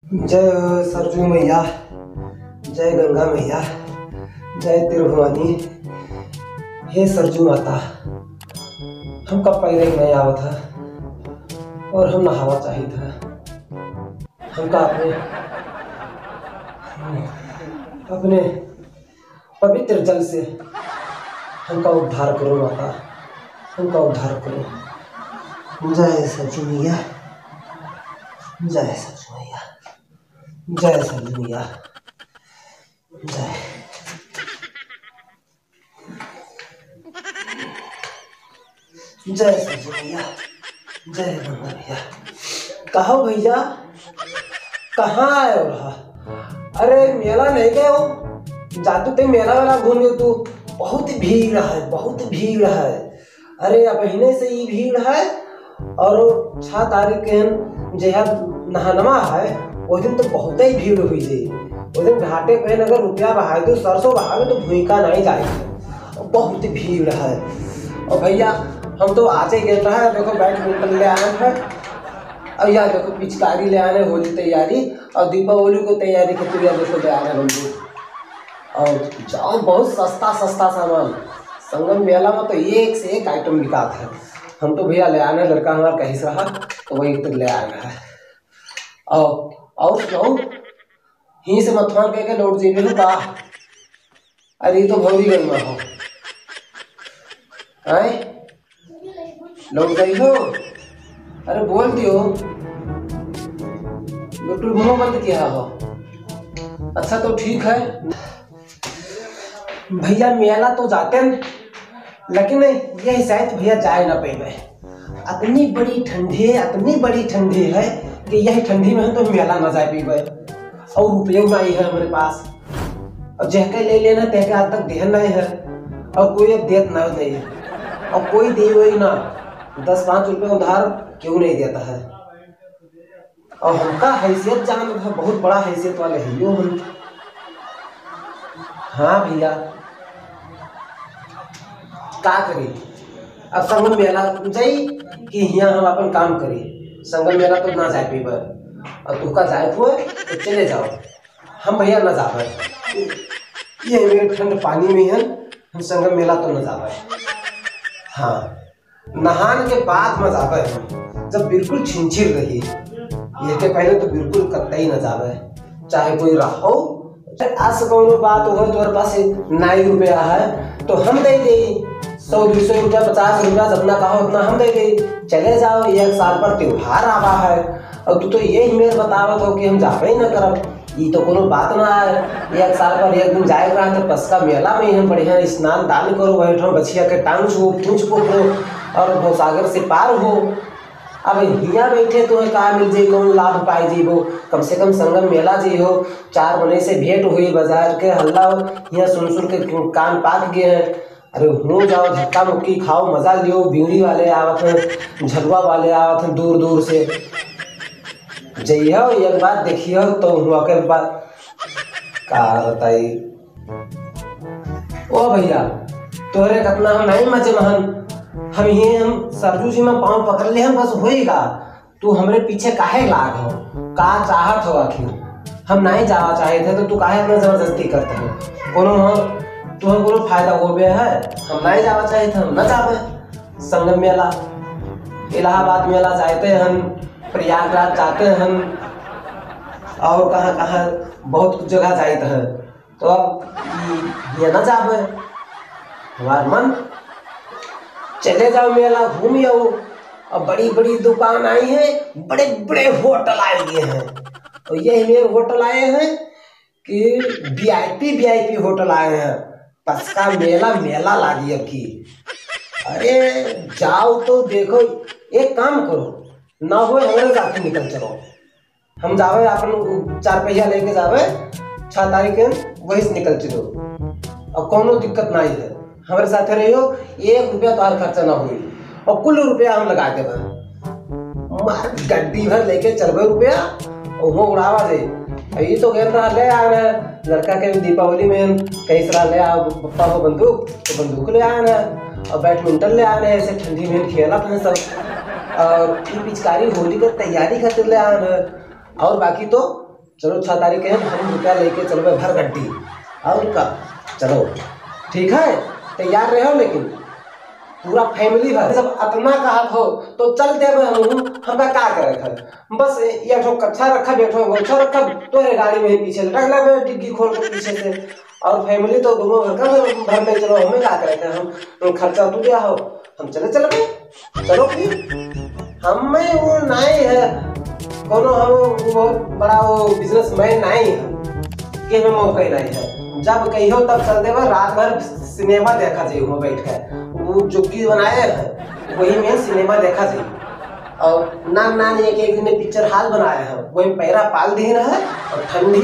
जय सरजू मैया, जय गंगा मैया, जय त्रिभुवनी। हे सरजू माता, हम कब पहले नहीं आवा था और हम नहावा चाहिए था। हमका अपने पवित्र जल से हमका उद्धार करो माता, हमका उद्धार करो। जय सरजू मैया, जय सरजू मैया, जय सरजू मैया, जय। जय सरजू मैया, जय गंगा भैया। कहो भैया, कहाँ आए हो रहा? अरे मेला नहीं गए हो? जातू ते मेला वाला घूम गए तू। बहुत भीड़ है, बहुत भीड़ है। अरे अब महीने से ही भीड़ है। और 6 तारीख के जहाँ नहानमा है उस दिन तो बहुत ही भीड़ हुई थी। उस दिन घाटे पे अगर रुपया बहा दो, सरसों बहा दो तो भूखा नहीं जाएगा। बहुत भीड़ है। और भैया हम तो आज ही गए रहे। देखो बैडमिंटन ले आए हैं और यार देखो पिचकारी ले आने, होली तैयारी और दीपावली को तैयारी के पूरा देखो ले आने बंदूक। और जाओ बहुत सस्ता सस्ता सामान। संगम मेला में तो एक से एक आइटम बिकाता है। हम तो भैया ले आने, लड़का हमारा कहीं से रहा तो वही तक ले आया है। और सुनो, ही से मथुआ कह के लौट जीवे हो का? अरे तो भौरी गई में हो आए, लौट गई हो? अरे बोल दियो, बिल्कुल मुंह बंद किया हो। अच्छा तो ठीक है भैया, मेला तो जाते हैं लेकिन यही शायद भैया जाए ना पे। इतनी बड़ी ठंडी है, इतनी बड़ी ठंडी है कि यही ठंडी में तो मेला ना जाए पीबे। और रुपये नहीं है हमारे पास, और जहके ले लेना तहके आज तक देन नहीं है, और कोई अब देत नहीं है, और कोई दे वही ना 10-5 रुपये उधार क्यों नहीं देता है। और हमका हैसियत जान है, बहुत बड़ा हैसियत वाले है यो हम। हाँ भैया का करी, अब संगम मेला जाई कि यहाँ हम अपन काम करी। संगम मेला तो ना जाए पीबर, और तुका जाए हुए तो चले जाओ। हम भैया ना जावे, ये मेरे ठंड पानी में है, हम संगम मेला तो ना जावे। हाँ नहान के बाद में जावे हम, जब बिल्कुल छिंछिर रही। ये के पहले तो बिल्कुल कतई ना जावे, चाहे कोई रहो। आज कोनो बात हो तोहर पास नाई रुपया है तो हम दे दे 100-200 रुपया, 50 रुपया, जितना कहो उतना हम दे दे। चले जाओ, 1 साल पर त्योहार आवा है और तू तो यही मेरे बतावत हो कि हम जावे ही ना करब। ये तो कोनो बात ना है। 1 साल पर 1 दिन जाए रहा तो पसका मेला में हम बढ़िया स्नान दान करो, बैठो बछिया के टांग छो, पूछ पकड़ो और भवसागर से पार हो। अब हिया बैठे तो कहा मिल जाए, कौन लाभ पाए जीवो। कम से कम संगम मेला जी हो, 4 महीने से भेंट हुई, बाजार के हल्ला यहाँ सुन के कान पाक गए हैं। अरे हो जाओ, धक्का मुक्की खाओ, मजा लियो। बीड़ी वाले आवत हैं, झलवा वाले आवत हैं दूर दूर से। जइयो एक बार देखियो तो हुआ के बाद का बताई। ओ भैया तोरे कितना हम नहीं मजे महन, हम सरजू जी में पाँव पकड़ ले हम बस होएगा। तू हमरे पीछे काहे लाग हो, का चाहत हो आखिर? हम नहीं जावा चाहे थे तो तू काहे इतना जबरदस्ती करते हो? तुम्हें कोनो फायदा हो गया है? हम नहीं जावा चाहे थे, हम न जावे। संगम मेला, इलाहाबाद मेला जाते हैं, प्रयागराज जाते हैं, और कहाँ कहाँ बहुत जगह जाते हैं। तो अब ये न जावे, हमार मन चले जाओ मेला घूम आओ। और बड़ी बड़ी दुकान आई है, बड़े बड़े होटल आए हुए हैं। और ये मेरे होटल आए हैं कि वीआईपी होटल आए हैं। पसका मेला लागी अब की। अरे जाओ तो देखो, एक काम करो ना हो हमारे साथ निकल चलो। हम जावे अपन 4 पहिया लेके जावे, 6 तारीख के वही से निकल चलो। और कोनो दिक्कत नहीं है, हमारे साथ रहियो। 1 रुपया तो हर खर्चा ना हुई, और कुल रुपया हम लगा देवे। गड्डी भर लेके चलबे रुपया और वो उड़ावा दे। ये तो कह रहा ले आ रहा है लड़का के दीपावली में कई सारा ले आओ पप्पा को बंदूक, तो बंदूक ले आ रहा है और बैडमिंटन ले आ रहे हैं। ऐसे ठंडी में खेला अपने सब, और पिचकारी होली का तैयारी खातिर ले आ रहा है। और बाकी तो चलो 6 तारीख के हम रुपया लेके चलो भर गड्डी और का चलो ठीक है, तैयार रहो। लेकिन पूरा फैमिली भर सब अपना कहा हो तो चल दे हमरा का करे था। बस ये ठो कच्छा रखा बैठो गोछा रखा तोरे गाड़ी में ही पीछे लटक लगे डिग्गी खोल के पीछे से, और फैमिली तो दोनों घर का भर ले चलो। हमें क्या करे थे, हम खर्चा तू दिया हो, हम चले चलो फिर। हमें वो नहीं है कोनो, हम बहुत बड़ा वो बिजनेसमैन नहीं है कि हमें मौका नहीं है। जब कही हो तब चल देवा, रात भर सिनेमा देखा जाए वहाँ बैठ कर, वो जुग्गी बनाए हैं वही में सिनेमा देखा जाए। और नान एक दिन में पिक्चर हाल बनाया है वही पैरा पाल दिन है और ठंडी